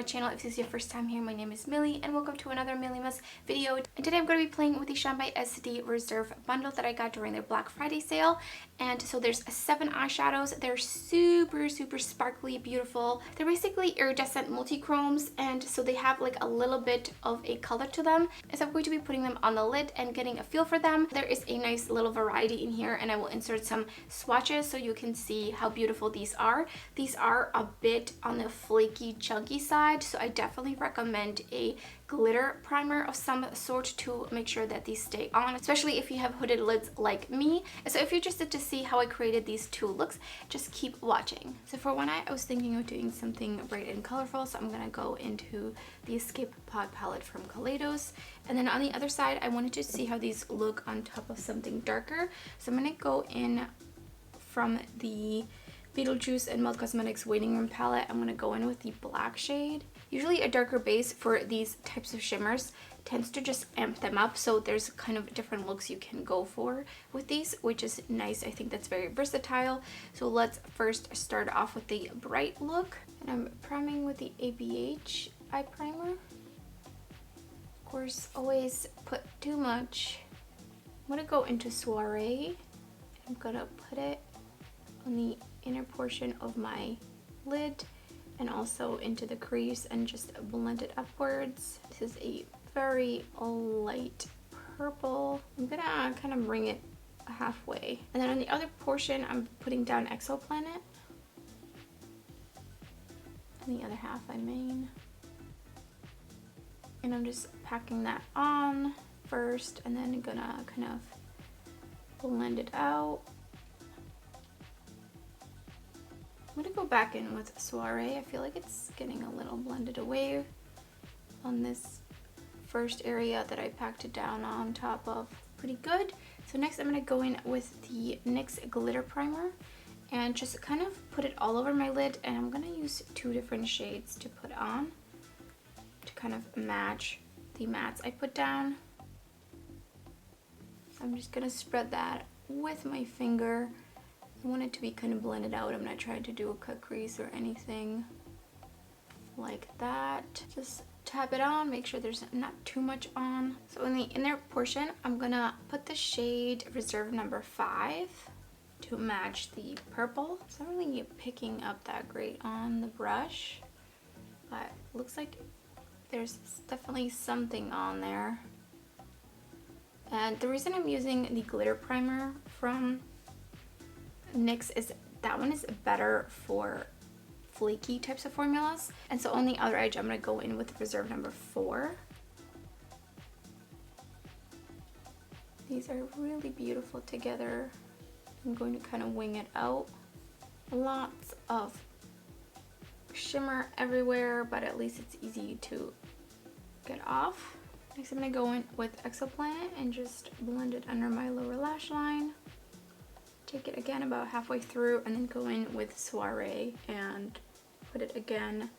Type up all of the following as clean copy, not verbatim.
channel. If this is your first time here, my name is Millie and welcome to another Millie Ms video. And today I'm going to be playing with the ShinebySD Reserve bundle that I got during their Black Friday sale. And so there's 7 eyeshadows. They're super sparkly, beautiful. They're basically iridescent multi-chromes, and so they have like a little bit of a color to them. And so I'm going to be putting them on the lid and getting a feel for them. There is a nice little variety in here, and I will insert some swatches so you can see how beautiful these are. These are a bit on the flaky, chunky side, so I definitely recommend a glitter primer of some sort to make sure that these stay on, especially if you have hooded lids like me. So if you're interested to see how I created these 2 looks, just keep watching. So for one eye, I was thinking of doing something bright and colorful, so I'm gonna go into the Escape Pod palette from Kaleidos. And then on the other side, I wanted to see how these look on top of something darker, so I'm gonna go in from the Beetlejuice and Melt Cosmetics Waiting Room palette. I'm gonna go in with the black shade. Usually a darker base for these types of shimmers tends to just amp them up, so there's kind of different looks you can go for with these, which is nice. I think that's very versatile. So let's first start off with the bright look, and I'm priming with the ABH eye primer. Of course, always put too much. I'm gonna go into Soiree. I'm gonna put it on the inner portion of my lid and also into the crease and just blend it upwards. This is a very light purple. I'm gonna kind of bring it halfway. And then on the other portion, I'm putting down Exoplanet. And the other half I mean. And I'm just packing that on first and then gonna kind of blend it out. I'm gonna go back in with Soiree. I feel like it's getting a little blended away on this first area that I packed it down on top of. Pretty good. So next I'm gonna go in with the NYX glitter primer and just kind of put it all over my lid, and I'm gonna use 2 different shades to put on to kind of match the mattes I put down. So I'm just gonna spread that with my finger. I want it to be kind of blended out. I'm not trying to do a cut crease or anything like that. Just tap it on, make sure there's not too much on. So in the inner portion, I'm gonna put the shade Reserve number 5 to match the purple. It's not really picking up that great on the brush, but looks like there's definitely something on there. And the reason I'm using the glitter primer from NYX is that one is better for flaky types of formulas. And so on the other edge, I'm going to go in with Reserve number 4. These are really beautiful together. I'm going to kind of wing it out. Lots of shimmer everywhere, but at least it's easy to get off. Next, I'm going to go in with Exoplanet and just blend it under my lower lash line. Take it again about halfway through and then go in with Soiree and put it again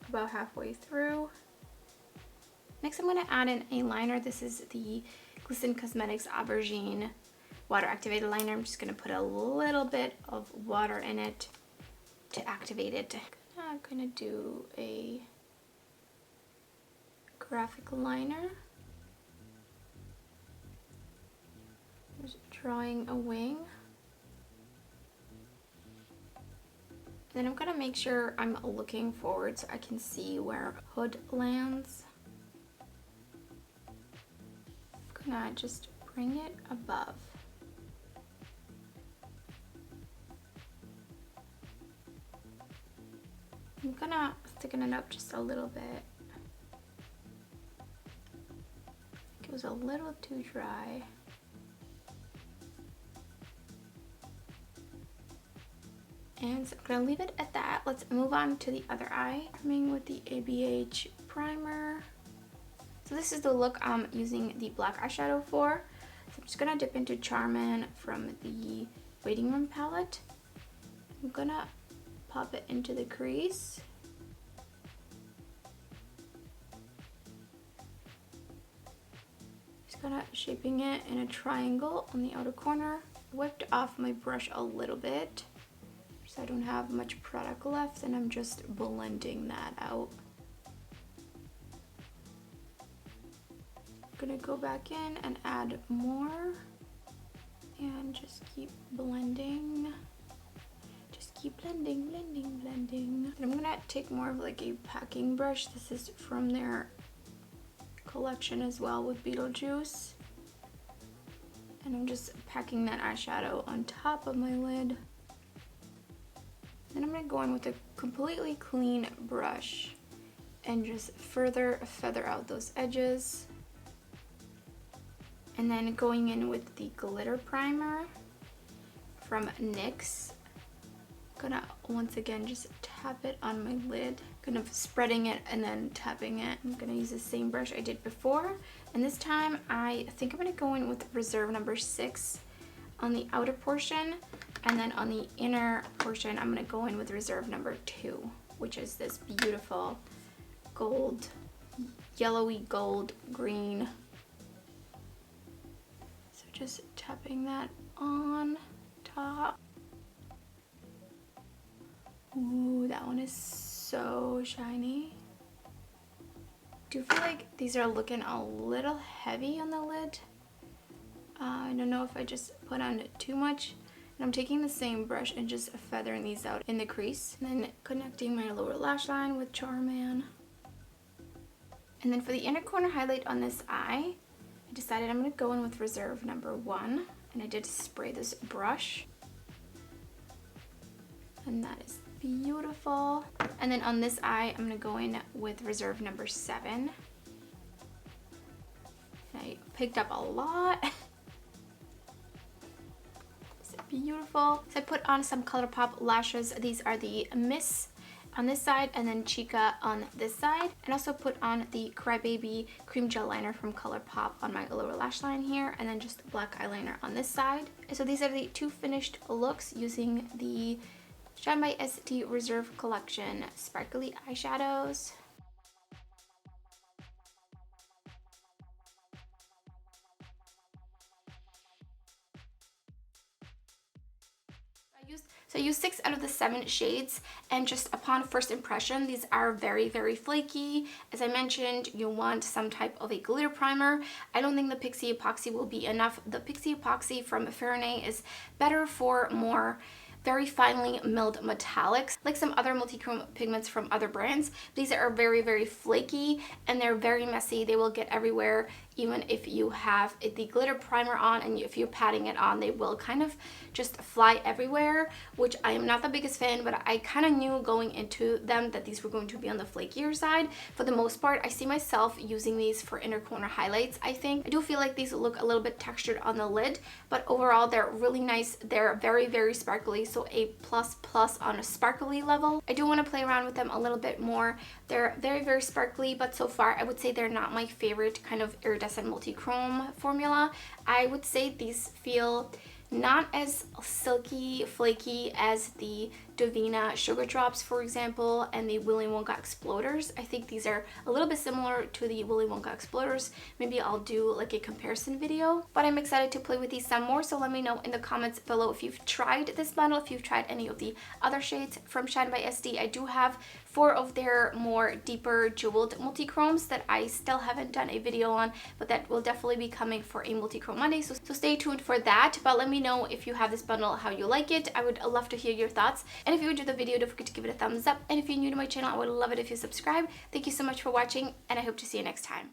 about halfway through. Next, I'm going to add in a liner. This is the Glisten Cosmetics Aubergine Water Activated Liner. I'm just going to put a little bit of water in it to activate it. I'm going to do a graphic liner. Drawing a wing. Then I'm gonna make sure I'm looking forward so I can see where hood lands. I'm gonna just bring it above. I'm gonna thicken it up just a little bit. It was a little too dry. And so I'm going to leave it at that. Let's move on to the other eye. Coming with the ABH primer. So this is the look I'm using the black eyeshadow for. So I'm just going to dip into Charmin from the Waiting Room palette. I'm going to pop it into the crease. Just kind of shaping it in a triangle on the outer corner. Whipped off my brush a little bit. So I don't have much product left, and I'm just blending that out. I'm gonna go back in and add more and just keep blending. Just keep blending, blending, blending. And I'm gonna take more of like a packing brush. This is from their collection as well with Beetlejuice. And I'm just packing that eyeshadow on top of my lid. Then I'm gonna go in with a completely clean brush and just further feather out those edges. And then going in with the glitter primer from NYX. Gonna once again just tap it on my lid, kind of spreading it and then tapping it. I'm gonna use the same brush I did before, and this time I think I'm gonna go in with Reserve number 6 on the outer portion, and then on the inner portion I'm gonna go in with Reserve number 2, which is this beautiful gold, yellowy gold green. So just tapping that on top. Ooh, that one is so shiny. Do you feel like these are looking a little heavy on the lid? I don't know if I just put on too much. And I'm taking the same brush and just feathering these out in the crease. And then connecting my lower lash line with Charman. And then for the inner corner highlight on this eye, I decided I'm going to go in with Reserve number 1. And I did spray this brush. And that is beautiful. And then on this eye, I'm gonna go in with Reserve number 7. And I picked up a lot. It's beautiful. So I put on some Colourpop lashes. These are the Ms on this side and then Chica on this side. And also put on the Crybaby cream gel liner from Colourpop on my lower lash line here, and then just black eyeliner on this side. And so these are the 2 finished looks using the ShinebySD Reserve Collection sparkly eyeshadows. So I used 6 out of the 7 shades, and just upon first impression, these are very, very flaky. As I mentioned, you want some type of a glitter primer. I don't think the Pixie Epoxy will be enough. The Pixie Epoxy from Farinay is better for more very finely milled metallics, like some other multi-chrome pigments from other brands. These are very, very flaky and they're very messy. They will get everywhere. Even if you have the glitter primer on and if you're patting it on, they will kind of just fly everywhere, which I am not the biggest fan, but I kind of knew going into them that these were going to be on the flakier side. For the most part, I see myself using these for inner corner highlights. I think I do feel like these look a little bit textured on the lid, but overall they're really nice. They're very, very sparkly, so a plus on a sparkly level. I do want to play around with them a little bit more. They're very, very sparkly, but so far I would say they're not my favorite kind of iridescent multi-chrome formula. I would say these feel not as silky, flaky as the Divina Sugar Drops, for example, and the Willy Wonka Exploders. I think these are a little bit similar to the Willy Wonka Exploders. Maybe I'll do like a comparison video, but I'm excited to play with these some more, so let me know in the comments below if you've tried this bundle, if you've tried any of the other shades from ShinebySD. I do have 4 of their more deeper jeweled multi-chromes that I still haven't done a video on, but that will definitely be coming for a multi-chrome Monday, so stay tuned for that. But let me know if you have this bundle, how you like it. I would love to hear your thoughts, and if you enjoyed the video, don't forget to give it a thumbs up, and if you're new to my channel, I would love it if you subscribe. Thank you so much for watching, and I hope to see you next time.